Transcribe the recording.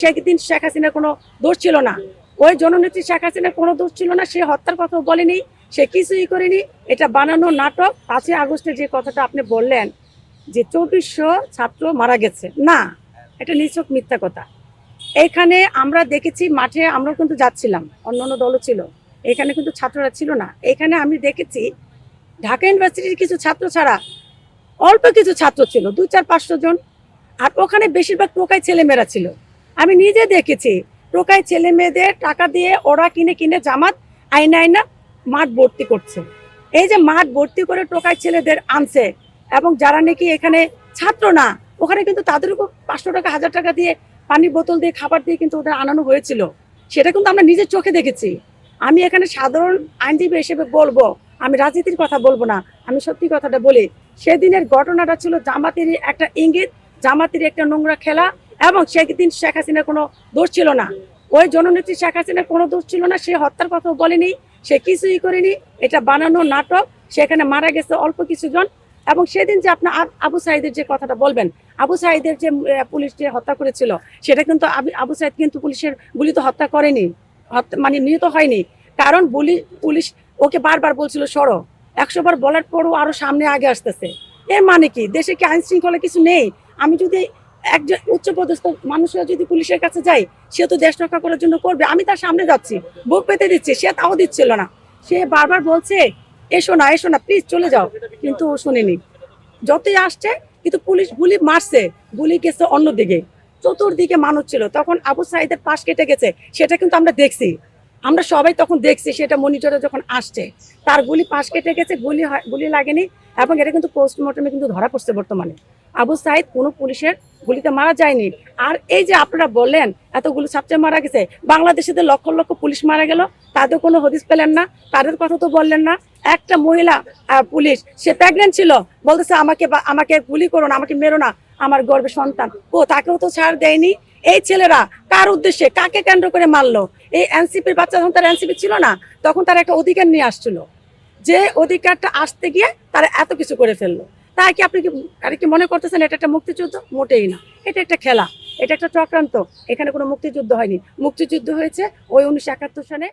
সেদিন শেখ হাসিনার কোনো দোষ ছিল না, ওই জননেত্রী শেখ হাসিনার কোনো দোষ ছিল না। সে হত্যার কথা বলেনি, সে কিছুই করেনি। এটা বানানো নাটক। 5ই আগস্টে যে কথাটা আপনি বললেন যে 2400 ছাত্র মারা গেছে, না, এটা নিছক মিথ্যা কথা। এখানে আমরা দেখেছি, মাঠে আমরা কিন্তু যাচ্ছিলাম, অন্যান্য দলও ছিল, এখানে কিন্তু ছাত্ররা ছিল না। এখানে আমি দেখেছি ঢাকা ইউনিভার্সিটির কিছু ছাত্র ছাড়া অল্প কিছু ছাত্র ছিল, 200-500 জন। আর ওখানে বেশিরভাগ টোকাই ছেলেমেয়েরা ছিল। আমি নিজে দেখেছি টোকাই ছেলে মেয়েদের টাকা দিয়ে ওরা কিনে কিনে জামাত আইনা মাঠ ভর্তি করছে। এই যে মাঠ ভর্তি করে টোকাই ছেলেদের আনছে, এবং যারা নাকি এখানে ছাত্র না, ওখানে কিন্তু তাদেরও 500 টাকা 1000 টাকা দিয়ে পানির বোতল দিয়ে খাবার দিয়ে কিন্তু ওদের আনানো হয়েছিল। সেটা কিন্তু আমরা নিজের চোখে দেখেছি। আমি এখানে সাধারণ আইনজীবী হিসেবে বলবো, আমি রাজনীতির কথা বলবো না, আমি সত্যি কথাটা বলি। সেদিনের ঘটনাটা ছিল জামাতেরই একটা ইঙ্গিত, জামাতেরই একটা নোংরা খেলা। এবং সেদিন শেখ হাসিনার কোনো দোষ ছিল না, ওই জননেত্রী শেখ হাসিনার কোনো দোষ ছিল না। সে হত্যার কথাও বলেনি, সে কিছুই করেনি। এটা বানানো নাটক। সেখানে মারা গেছে অল্প কিছু জন। এবং সেদিন যে আপনার আবু সাইদের যে কথাটা বলবেন, আবু সাইদের যে পুলিশ যে হত্যা করেছিল, সেটা কিন্তু আবু সাইদ কিন্তু পুলিশের গুলিতে হত্যা করেনি, মানে নিহত হয়নি। কারণ পুলিশ ওকে বারবার বলছিল সরো, 100 বার বলার পরও আরো সামনে আগে আসতেছে। এর মানে কি, দেশে কি আইন শৃঙ্খলা কিছু নেই? আমি যদি একজন উচ্চপদস্থ মানুষরা যদি পুলিশের কাছে যাই, সে তো দেশ রক্ষা করার জন্য করবে। আমি তার সামনে যাচ্ছি, বুক পেতে দিচ্ছি, সে তাও দিচ্ছিল না। সে বারবার বলছে এসো না এসো না, প্লিজ চলে যাও, কিন্তু ও শুনেনি। যতই আসছে কিন্তু পুলিশ গুলি মারছে, গুলি গেছে অন্যদিকে, চতুর্দিকে মানুষ ছিল। তখন আবু সাইদের পাশ কেটে গেছে, সেটা কিন্তু আমরা দেখছি, আমরা সবাই তখন দেখছি। সেটা মনিটরে যখন আসছে, তার গুলি পাশ কেটে গেছে, গুলি লাগেনি। এবং এটা কিন্তু পোস্টমর্টমে কিন্তু ধরা পড়ছে বর্তমানে। আবু সাইদ কোনো পুলিশের গুলিতে মারা যায়নি। আর এই যে আপনারা বললেন এতগুলো ছাত্র মারা গেছে, বাংলাদেশে লক্ষ লক্ষ পুলিশ মারা গেল, তাদের কোনো হদিস পেলেন না, তাদের কথা তো বললেন না। একটা মহিলা পুলিশ, সে প্রেগনেন্ট ছিল, বলতেছে আমাকে গুলি করো না, আমাকে মেরো না, আমার গর্ভে সন্তান। তাকেও তো ছাড় দেয়নি। এই ছেলেরা কার উদ্দেশ্যে, কাকে কেন্দ্র করে মারলো? এই এনসিপির বাচ্চা যখন তার এনসিপি ছিল না, তখন তারা একটা অধিকার নিয়ে আসছিল, যে অধিকারটা আসতে গিয়ে তারা এত কিছু করে ফেললো। তাই কি আপনি কি মনে করতেছেন এটা একটা মুক্তিযুদ্ধ? মোটেই না, এটা একটা খেলা, এটা একটা চক্রান্ত। এখানে কোনো মুক্তিযুদ্ধ হয়নি। মুক্তিযুদ্ধ হয়েছে ওই 1971 সালে।